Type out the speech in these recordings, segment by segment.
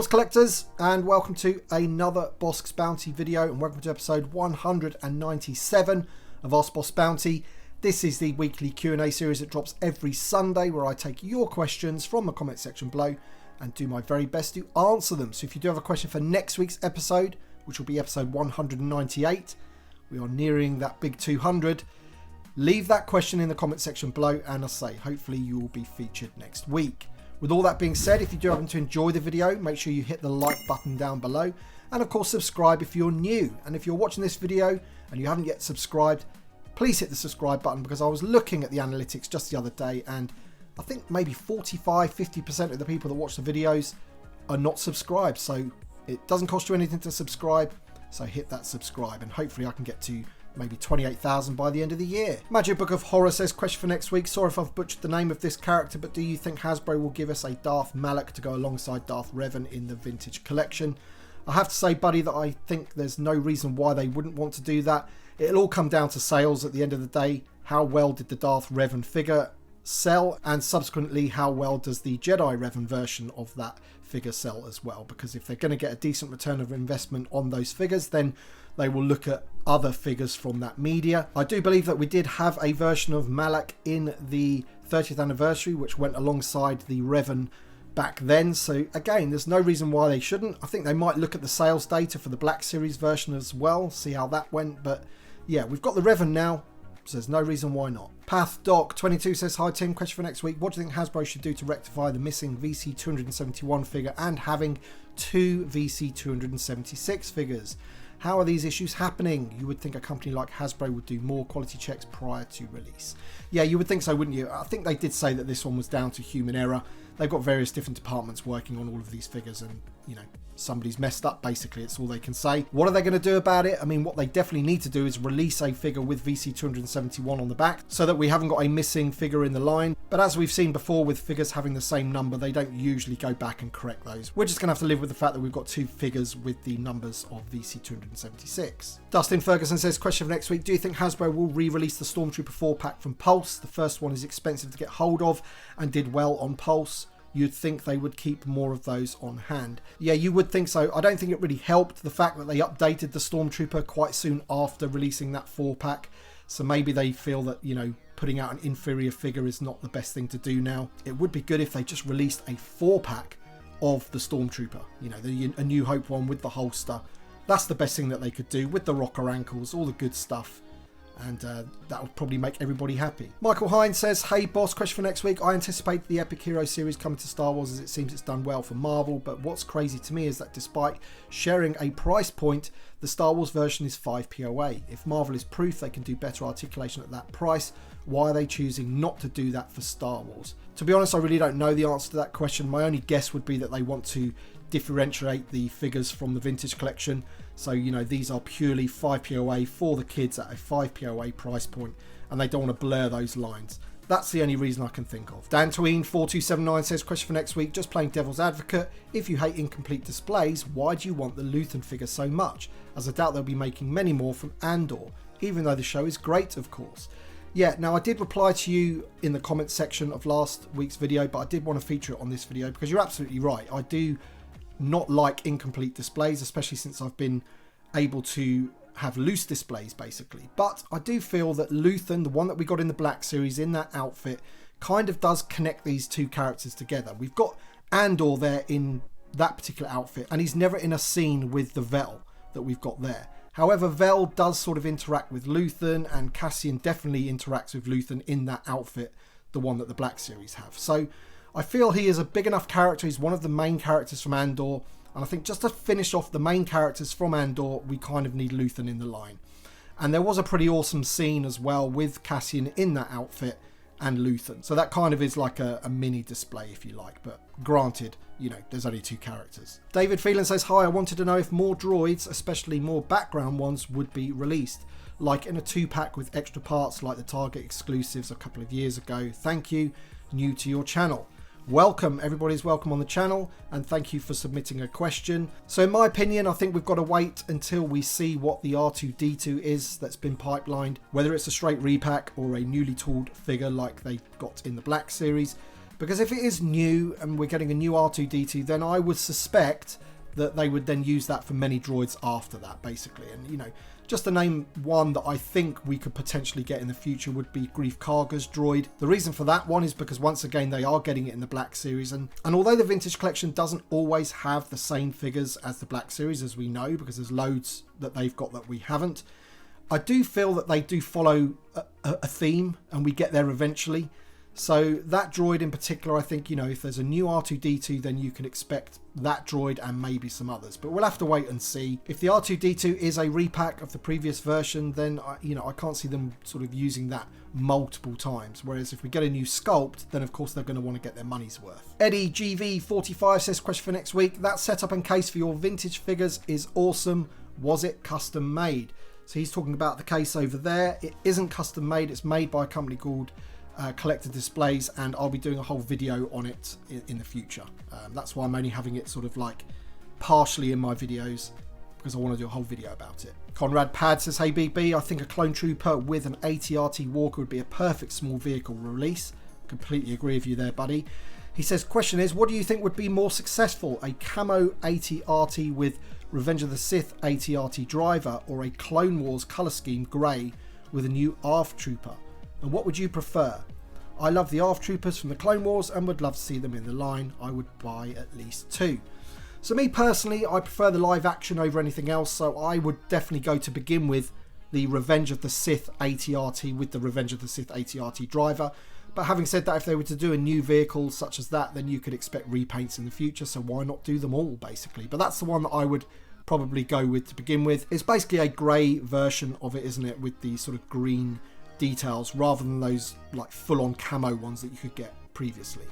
Greetings collectors, and welcome to another Bossk Bounty video, and welcome to episode 197 of Bossk Bounty. This is the weekly Q&A series that drops every Sunday, where I take your questions from the comment section below and do my very best to answer them. So if you do have a question for next week's episode, which will be episode 198, we are nearing that big 200, leave that question in the comment section below, and I'll say hopefully you will be featured next week. With all that being said, if you do happen to enjoy the video, make sure you hit the like button down below, and of course subscribe if you're new. And if you're watching this video and you haven't yet subscribed, please hit the subscribe button, because I was looking at the analytics just the other day and I think maybe 45-50% of the people that watch the videos are not subscribed. So it doesn't cost you anything to subscribe, so hit that subscribe, and hopefully I can get to maybe 28,000 by the end of the year. Magic Book of Horror says, question for next week. Sorry if I've butchered the name of this character, but do you think Hasbro will give us a Darth Malak to go alongside Darth Revan in the vintage collection? I have to say, buddy, that I think there's no reason why they wouldn't want to do that. It'll all come down to sales at the end of the day. How well did the Darth Revan figure sell, and subsequently how well does the Jedi Revan version of that figure sell as well? Because if they're going to get a decent return of investment on those figures, then they will look at other figures from that media. I do believe that we did have a version of Malak in the 30th anniversary, which went alongside the Revan back then. So again, there's no reason why they shouldn't. I think they might look at the sales data for the Black Series version as well, see how that went. But yeah, we've got the Revan now, so there's no reason why not. Path Doc 22 says, hi Tim, question for next week. What do you think Hasbro should do to rectify the missing VC 271 figure and having two VC 276 figures? How are these issues happening? You would think a company like Hasbro would do more quality checks prior to release. Yeah, you would think so, wouldn't you? I think they did say that this one was down to human error. They've got various different departments working on all of these figures, and, you know, somebody's messed up, basically. It's all they can say. What are they going to do about it? I mean, what they definitely need to do is release a figure with VC 271 on the back, so that we haven't got a missing figure in the line. But as we've seen before with figures having the same number, they don't usually go back and correct those. We're just going to have to live with the fact that we've got two figures with the numbers of VC 276. Dustin Ferguson says, question for next week. Do you think Hasbro will re-release the Stormtrooper 4-pack from Pulse? The first one is expensive to get hold of and did well on Pulse. You'd think they would keep more of those on hand. Yeah, you would think so. I don't think it really helped the fact that they updated the Stormtrooper quite soon after releasing that 4-pack. So maybe they feel that, you know, putting out an inferior figure is not the best thing to do now. It would be good if they just released a 4-pack of the Stormtrooper. You know, a New Hope one with the holster. That's the best thing that they could do, with the rocker ankles, all the good stuff. And that would probably make everybody happy. Michael Hines says, hey boss, question for next week. I anticipate the Epic Hero series coming to Star Wars, as it seems it's done well for Marvel, but what's crazy to me is that despite sharing a price point, the Star Wars version is 5 POA. If Marvel is proof they can do better articulation at that price, why are they choosing not to do that for Star Wars? To be honest, I really don't know the answer to that question. My only guess would be that they want to differentiate the figures from the vintage collection. So, you know, these are purely 5 POA for the kids at a 5 POA price point, and they don't want to blur those lines. That's the only reason I can think of. Dan Tween 4279 says, question for next week. Just playing devil's advocate, if you hate incomplete displays, why do you want the Luthen figure so much? As I doubt they'll be making many more from Andor, even though the show is great, of course. Yeah, now I did reply to you in the comments section of last week's video, but I did want to feature it on this video because you're absolutely right. I do not like incomplete displays, especially since I've been able to have loose displays basically. But I do feel that Luthen, the one that we got in the Black Series in that outfit, kind of does connect these two characters together. We've got Andor there in that particular outfit, and he's never in a scene with the Vel that we've got there. However, Vel does sort of interact with Luthen, and Cassian definitely interacts with Luthen in that outfit, the one that the Black Series have. So I feel he is a big enough character. He's one of the main characters from Andor. And I think just to finish off the main characters from Andor, we kind of need Luthen in the line. And there was a pretty awesome scene as well with Cassian in that outfit and Luthen. So that kind of is like a mini display, if you like. But granted, you know, there's only two characters. David Phelan says, hi, I wanted to know if more droids, especially more background ones, would be released. Like in a 2-pack with extra parts like the Target exclusives a couple of years ago. Thank you. New to your channel. Welcome, everybody's welcome on the channel, and thank you for submitting a question. So in my opinion, I think we've got to wait until we see what the R2-D2 is that's been pipelined, whether it's a straight repack or a newly tooled figure like they got in the Black Series, Because if it is new and we're getting a new R2-D2, then I would suspect that they would then use that for many droids after that, basically. And, you know, just to name one that I think we could potentially get in the future would be Grief Karga's droid. The reason for that one is because, once again, they are getting it in the Black Series. And although the Vintage Collection doesn't always have the same figures as the Black Series, as we know, because there's loads that they've got that we haven't, I do feel that they do follow a theme, and we get there eventually. So that droid in particular, I think, you know, if there's a new R2-D2, then you can expect that droid and maybe some others. But we'll have to wait and see. If the R2-D2 is a repack of the previous version, then, you know, I can't see them sort of using that multiple times. Whereas if we get a new sculpt, then of course they're going to want to get their money's worth. Eddie GV45 says, question for next week. That setup and case for your vintage figures is awesome. Was it custom made? So he's talking about the case over there. It isn't custom made. It's made by a company called Collector Displays, and I'll be doing a whole video on it in the future. That's why I'm only having it sort of like partially in my videos, because I want to do a whole video about it. Conrad Pad says, hey BB, I think a clone trooper with an AT-RT walker would be a perfect small vehicle release. Completely agree with you there, buddy. He says, question is, what do you think would be more successful? A camo AT-RT with Revenge of the Sith AT-RT driver, or a Clone Wars colour scheme grey with a new ARF trooper? And what would you prefer? I love the ARF troopers from the Clone Wars and would love to see them in the line. I would buy at least 2. So me personally, I prefer the live action over anything else, so I would definitely go to begin with the Revenge of the Sith AT-RT with the Revenge of the Sith AT-RT driver. But having said that, if they were to do a new vehicle such as that, then you could expect repaints in the future, so why not do them all, basically? But that's the one that I would probably go with to begin with. It's basically a grey version of it, isn't it, with the sort of green details rather than those like full-on camo ones that you could get previously.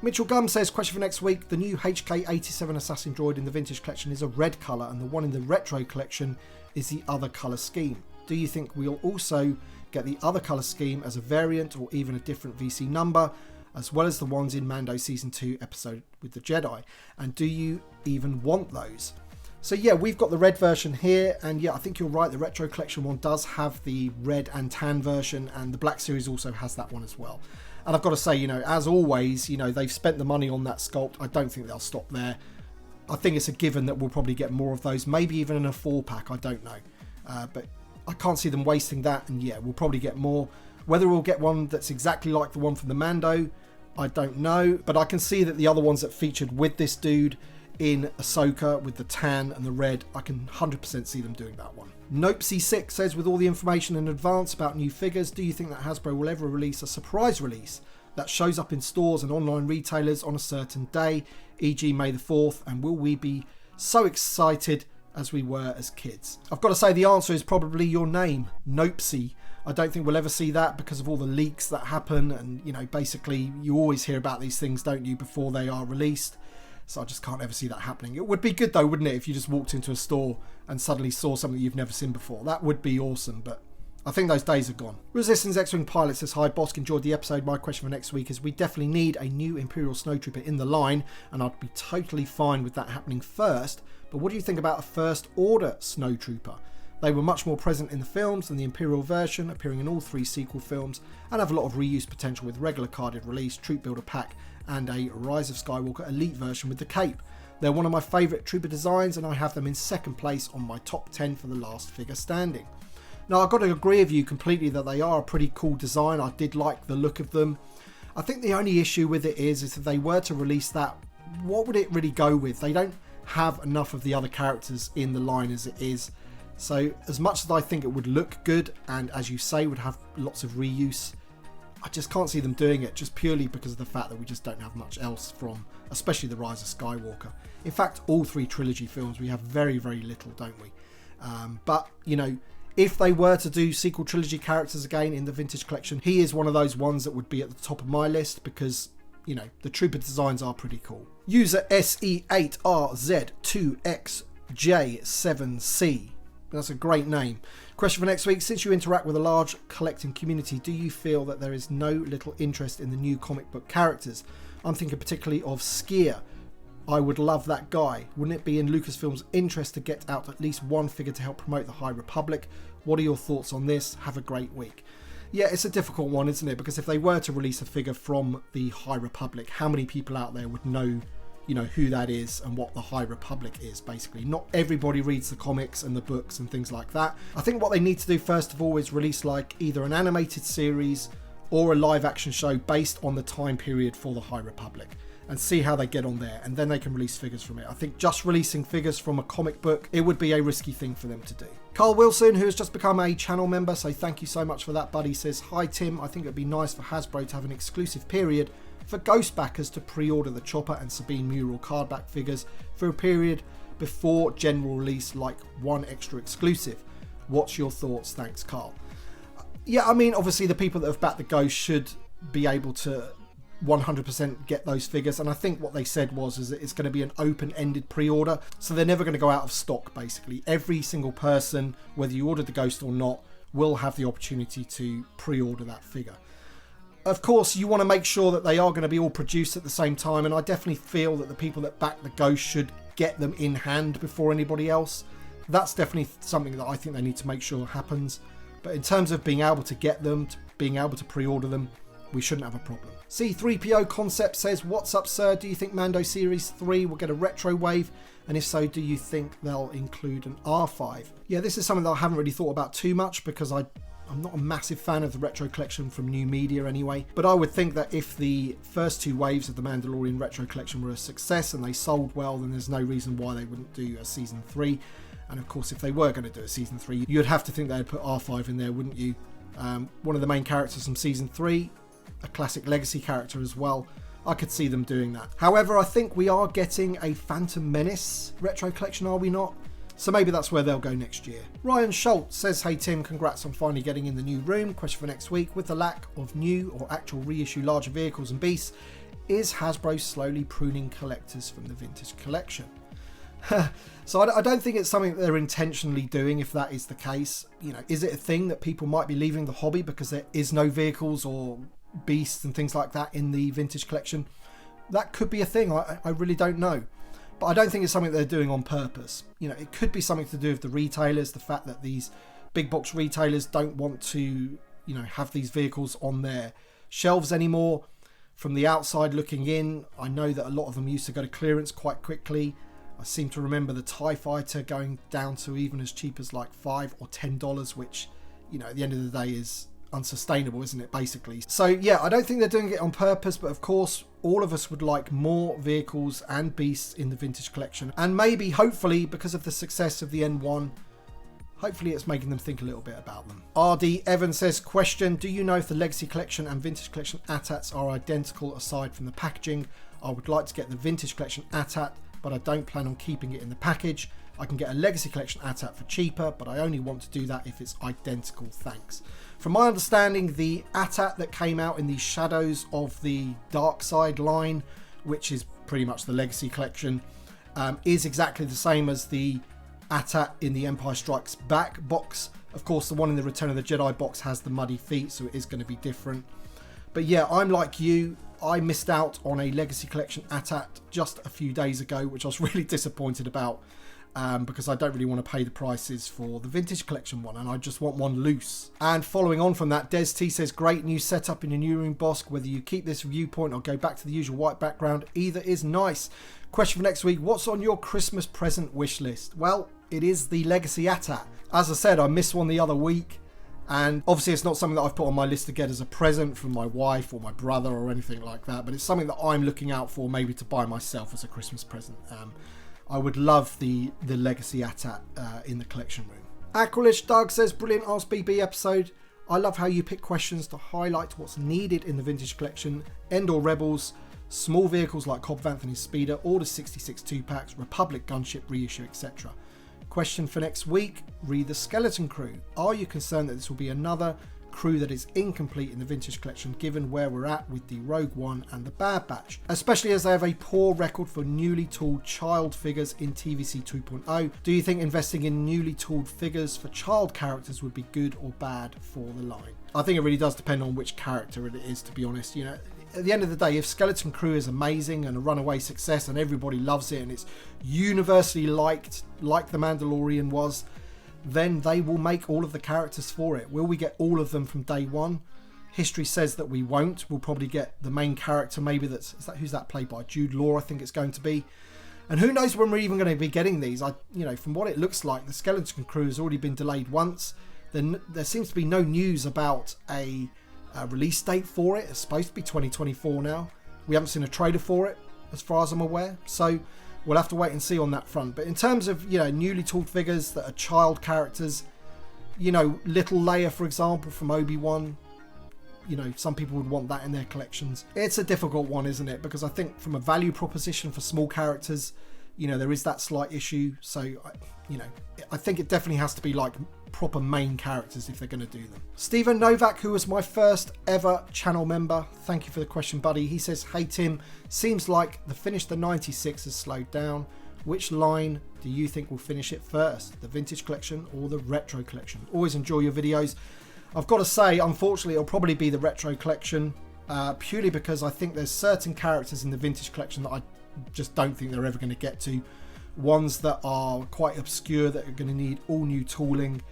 Mitchell Gum says, question for next week. The new HK-87 Assassin droid in the Vintage Collection is a red colour, and the one in the Retro Collection is the other colour scheme. Do you think we'll also get the other colour scheme as a variant or even a different VC number, as well as the ones in Mando Season 2 episode with the Jedi? And do you even want those? So yeah, we've got the red version here, and yeah, I think you're right, the Retro Collection one does have the red and tan version, and the Black Series also has that one as well. And I've got to say, you know, as always, you know, they've spent the money on that sculpt. I don't think they'll stop there. I think it's a given that we'll probably get more of those, maybe even in a 4-pack, I don't know. But I can't see them wasting that, and yeah, we'll probably get more. Whether we'll get one that's exactly like the one from the Mando, I don't know, but I can see that the other ones that featured with this dude in Ahsoka with the tan and the red, I can 100% see them doing that one. Nopesy6 says, with all the information in advance about new figures, do you think that Hasbro will ever release a surprise release that shows up in stores and online retailers on a certain day, e.g. May the 4th, and will we be so excited as we were as kids? I've got to say the answer is probably your name, Nopesy. I don't think we'll ever see that because of all the leaks that happen, and you know, basically you always hear about these things, don't you, before they are released. So I just can't ever see that happening. It would be good though, wouldn't it, if you just walked into a store and suddenly saw something you've never seen before. That would be awesome, but I think those days are gone. Resistance X-Wing Pilot says, hi Bossk, enjoyed the episode. My question for next week is, we definitely need a new Imperial Snowtrooper in the line, and I'd be totally fine with that happening first, but what do you think about a First Order Snowtrooper? They were much more present in the films than the Imperial version, appearing in all 3 sequel films, and have a lot of reuse potential with regular carded release, Troop Builder Pack, and a Rise of Skywalker Elite version with the cape. They're one of my favourite trooper designs, and I have them in second place on my top 10 for the last figure standing. Now, I've got to agree with you completely that they are a pretty cool design. I did like the look of them. I think the only issue with it is if they were to release that, what would it really go with? They don't have enough of the other characters in the line as it is. So as much as I think it would look good, and as you say would have lots of reuse, I just can't see them doing it, just purely because of the fact that we just don't have much else from, especially the Rise of Skywalker. In fact, all 3 trilogy films we have very, very little, don't we? But, you know, if they were to do sequel trilogy characters again in the Vintage Collection, he is one of those ones that would be at the top of my list because, you know, the trooper designs are pretty cool. User SE8RZ2XJ7C. That's a great name. Question for next week. Since you interact with a large collecting community, do you feel that there is no little interest in the new comic book characters? I'm thinking particularly of Skier. I would love that guy. Wouldn't it be in Lucasfilm's interest to get out at least one figure to help promote the High Republic? What are your thoughts on this? Have a great week. Yeah, it's a difficult one, isn't it? Because if they were to release a figure from the High Republic, how many people out there would know, you know, who that is and what the High Republic is, basically? Not everybody reads the comics and the books and things like that. I think what they need to do first of all is release like either an animated series or a live action show based on the time period for the High Republic, and see how they get on there, and then they can release figures from it. I think just releasing figures from a comic book, it would be a risky thing for them to do. Carl Wilson, who has just become a channel member, so thank you so much for that, buddy, says, "Hi Tim, I think it'd be nice for Hasbro to have an exclusive period for Ghost backers to pre-order the Chopper and Sabine mural card back figures for a period before general release, like one extra exclusive. What's your thoughts? Thanks, Carl." Yeah, I mean, obviously the people that have backed the Ghost should be able to 100% get those figures, and I think what they said is that it's going to be an open-ended pre-order, so they're never going to go out of stock. Basically every single person, whether you ordered the Ghost or not, will have the opportunity to pre-order that figure. Of course, you want to make sure that they are going to be all produced at the same time, and I definitely feel that the people that back the Ghost should get them in hand before anybody else. That's definitely something that I think they need to make sure happens. But in terms of being able to get them, being able to pre-order them, we shouldn't have a problem. C3PO Concept says, "What's up, sir? Do you think Mando Series 3 will get a retro wave? And if so, do you think they'll include an R5? Yeah, this is something that I haven't really thought about too much, because I'm not a massive fan of the retro collection from New Media anyway. But I would think that if the first two waves of the Mandalorian retro collection were a success and they sold well, then there's no reason why they wouldn't do a Season 3. And of course, if they were going to do a Season 3, you'd have to think they'd put R5 in there, wouldn't you? One of the main characters from Season 3, a classic legacy character as well. I could see them doing that. However, I think we are getting a Phantom Menace retro collection, are we not? So maybe that's where they'll go next year. Ryan Schultz says, "Hey Tim, congrats on finally getting in the new room. Question for next week. With the lack of new or actual reissue larger vehicles and beasts, is Hasbro slowly pruning collectors from the vintage collection?" So I don't think it's something that they're intentionally doing, if that is the case. You know, is it a thing that people might be leaving the hobby because there is no vehicles or beasts and things like that in the vintage collection? That could be a thing. I really don't know. But I don't think it's something they're doing on purpose. You know, it could be something to do with the retailers, the fact that these big box retailers don't want to, you know, have these vehicles on their shelves anymore. From the outside looking in, I know that a lot of them used to go to clearance quite quickly. I seem to remember the TIE Fighter going down to even as cheap as like $5 or $10, which, you know, at the end of the day is unsustainable, isn't it, basically? So yeah, I don't think they're doing it on purpose, but of course all of us would like more vehicles and beasts in the vintage collection, and maybe, hopefully, because of the success of the N1, hopefully it's making them think a little bit about them. RD Evans says, "Question, do you know if the legacy collection and vintage collection AT-ATs are identical aside from the packaging? I would like to get the vintage collection AT-AT, but I don't plan on keeping it in the package. I can get a legacy collection AT-AT for cheaper, but I only want to do that if it's identical, thanks." From my understanding, the AT-AT that came out in the Shadows of the Dark Side line, which is pretty much the legacy collection, is exactly the same as the AT-AT in the Empire Strikes Back box. Of course, the one in the Return of the Jedi box has the muddy feet, so it is going to be different. But yeah, I'm like you. I missed out on a legacy collection AT-AT just a few days ago, which I was really disappointed about. Because I don't really want to pay the prices for the vintage collection one, and I just want one loose. And following on from that, Des T says, "Great new setup in your new room, Bossk. Whether you keep this viewpoint or go back to the usual white background, either is nice. Question for next week, what's on your Christmas present wish list?" Well, it is the legacy AT-AT. As I said, I missed one the other week, and obviously it's not something that I've put on my list to get as a present from my wife or my brother or anything like that, but it's something that I'm looking out for, maybe to buy myself as a Christmas present. I would love the legacy AT-AT in the collection room. Aqualish Doug says, "Brilliant Ask BB episode. I love how you pick questions to highlight what's needed in the vintage collection. Andor Rebels, small vehicles like Cobb Vanth and his speeder, Order 66 2-packs, Republic gunship reissue, etc. Question for next week, read the Skeleton Crew. Are you concerned that this will be another crew that is incomplete in the vintage collection, given where we're at with the Rogue One and the Bad Batch, especially as they have a poor record for newly tooled child figures in TVC 2.0? Do you think investing in newly tooled figures for child characters would be good or bad for the line?" I think it really does depend on which character it is, to be honest. You know, at the end of the day, if Skeleton Crew is amazing and a runaway success and everybody loves it and it's universally liked, like The Mandalorian was, then they will make all of the characters for it. Will we get all of them from day one? History says that we won't. We'll probably get the main character, maybe who's that played by? Jude Law, I think it's going to be. And who knows when we're even going to be getting these. From what it looks like, the Skeleton Crew has already been delayed once. Then there seems to be no news about a release date for it. It's supposed to be 2024 now. We haven't seen a trailer for it, as far as I'm aware. So we'll have to wait and see on that front. But in terms of, newly tooled figures that are child characters, little Leia, for example, from Obi-Wan, some people would want that in their collections. It's a difficult one, isn't it? Because I think from a value proposition for small characters, there is that slight issue. So, I think it definitely has to be like proper main characters if they're going to do them. Stephen Novak, who was my first ever channel member, thank you for the question, buddy. He says, hey Tim, seems like the finish the 96 has slowed down. Which line do you think will finish it first? The vintage collection or the retro collection? Always enjoy your videos. I've got to say, unfortunately, it'll probably be the retro collection, purely because I think there's certain characters in the vintage collection that I just don't think they're ever going to get to. Ones that are quite obscure that are going to need all new tooling.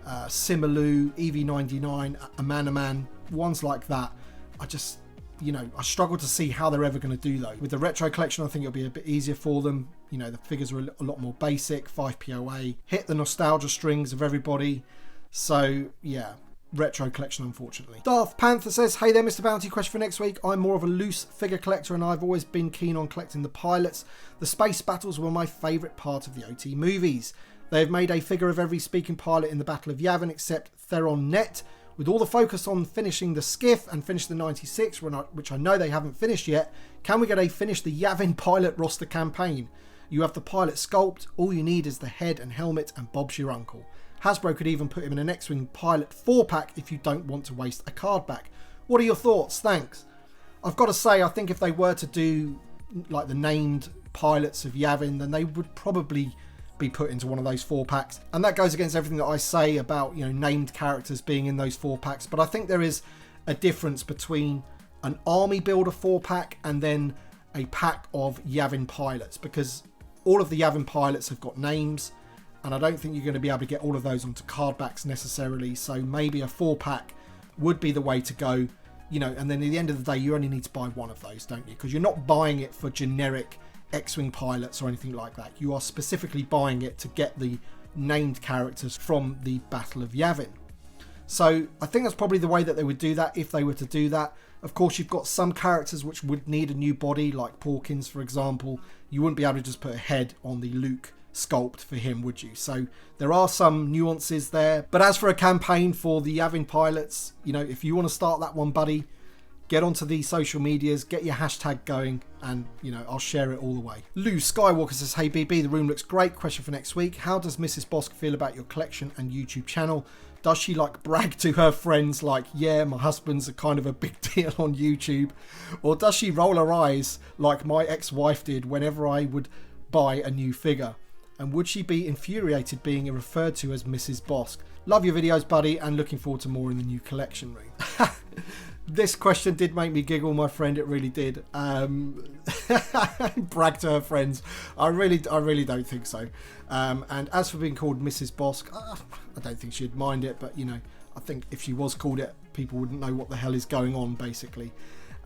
Simalu, EV99, Amanaman, ones like that. I just, I struggle to see how they're ever going to do those. With the retro collection, I think it'll be a bit easier for them. The figures are a lot more basic, 5 POA, hit the nostalgia strings of everybody. So, yeah. Retro collection, unfortunately. Darth Panther says, hey there Mr. Bounty, question for next week. I'm more of a loose figure collector and I've always been keen on collecting the pilots. The space battles were my favourite part of the OT movies. They have made a figure of every speaking pilot in the Battle of Yavin except Theron Net. With all the focus on finishing the skiff and finish the 96, which I know they haven't finished yet, can we get a finish the Yavin pilot roster campaign? You have the pilot sculpt, all you need is the head and helmet and Bob's your uncle. Hasbro could even put him in an X-Wing pilot 4-pack if you don't want to waste a card back. What are your thoughts? Thanks. I've got to say, I think if they were to do like the named pilots of Yavin, then they would probably be put into one of those 4-packs. And that goes against everything that I say about, named characters being in those 4-packs. But I think there is a difference between an army builder 4-pack and then a pack of Yavin pilots, because all of the Yavin pilots have got names. And I don't think you're going to be able to get all of those onto card backs necessarily. So maybe a 4-pack would be the way to go, and then at the end of the day, you only need to buy one of those, don't you? Because you're not buying it for generic X-Wing pilots or anything like that. You are specifically buying it to get the named characters from the Battle of Yavin. So I think that's probably the way that they would do that if they were to do that. Of course, you've got some characters which would need a new body, like Porkins, for example. You wouldn't be able to just put a head on the Luke sculpt for him, would you? So there are some nuances there. But as for a campaign for the Yavin pilots, if you want to start that one, buddy, get onto the social medias, get your hashtag going, and I'll share it all the way. Lou Skywalker says, hey BB, the room looks great. Question for next week. How does Mrs. Bossk feel about your collection and YouTube channel? Does she brag to her friends yeah, my husband's a kind of a big deal on YouTube? Or does she roll her eyes like my ex-wife did whenever I would buy a new figure? And would she be infuriated being referred to as Mrs. Bossk? Love your videos, buddy, and looking forward to more in the new collection room. This question did make me giggle, my friend. It really did. Brag to her friends. I really don't think so. And as for being called Mrs. Bossk, I don't think she'd mind it. But, I think if she was called it, people wouldn't know what the hell is going on, basically.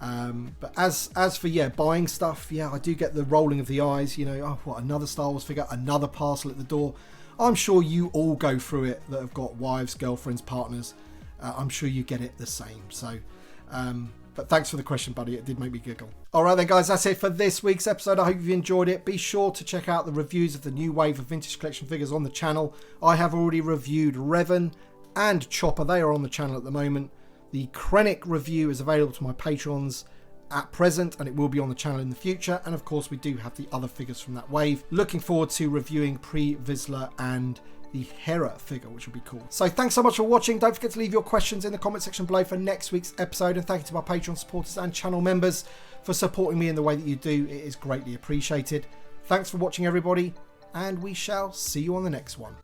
But as for buying stuff, I do get the rolling of the eyes, oh, what, another Star Wars figure, another parcel at the door. I'm sure you all go through it that have got wives, girlfriends, partners. I'm sure you get it the same. So but thanks for the question, buddy. It did make me giggle. All right then, guys, that's it for this week's episode. I hope you've enjoyed it. Be sure to check out the reviews of the new wave of vintage collection figures on the channel. I have already reviewed Revan and Chopper. They are on the channel at the moment. The Krennic review is available to my patrons at present, and it will be on the channel in the future. And of course, we do have the other figures from that wave. Looking forward to reviewing Pre Vizsla and the Hera figure, which will be cool. So thanks so much for watching. Don't forget to leave your questions in the comment section below for next week's episode. And thank you to my Patreon supporters and channel members for supporting me in the way that you do. It is greatly appreciated. Thanks for watching, everybody, and we shall see you on the next one.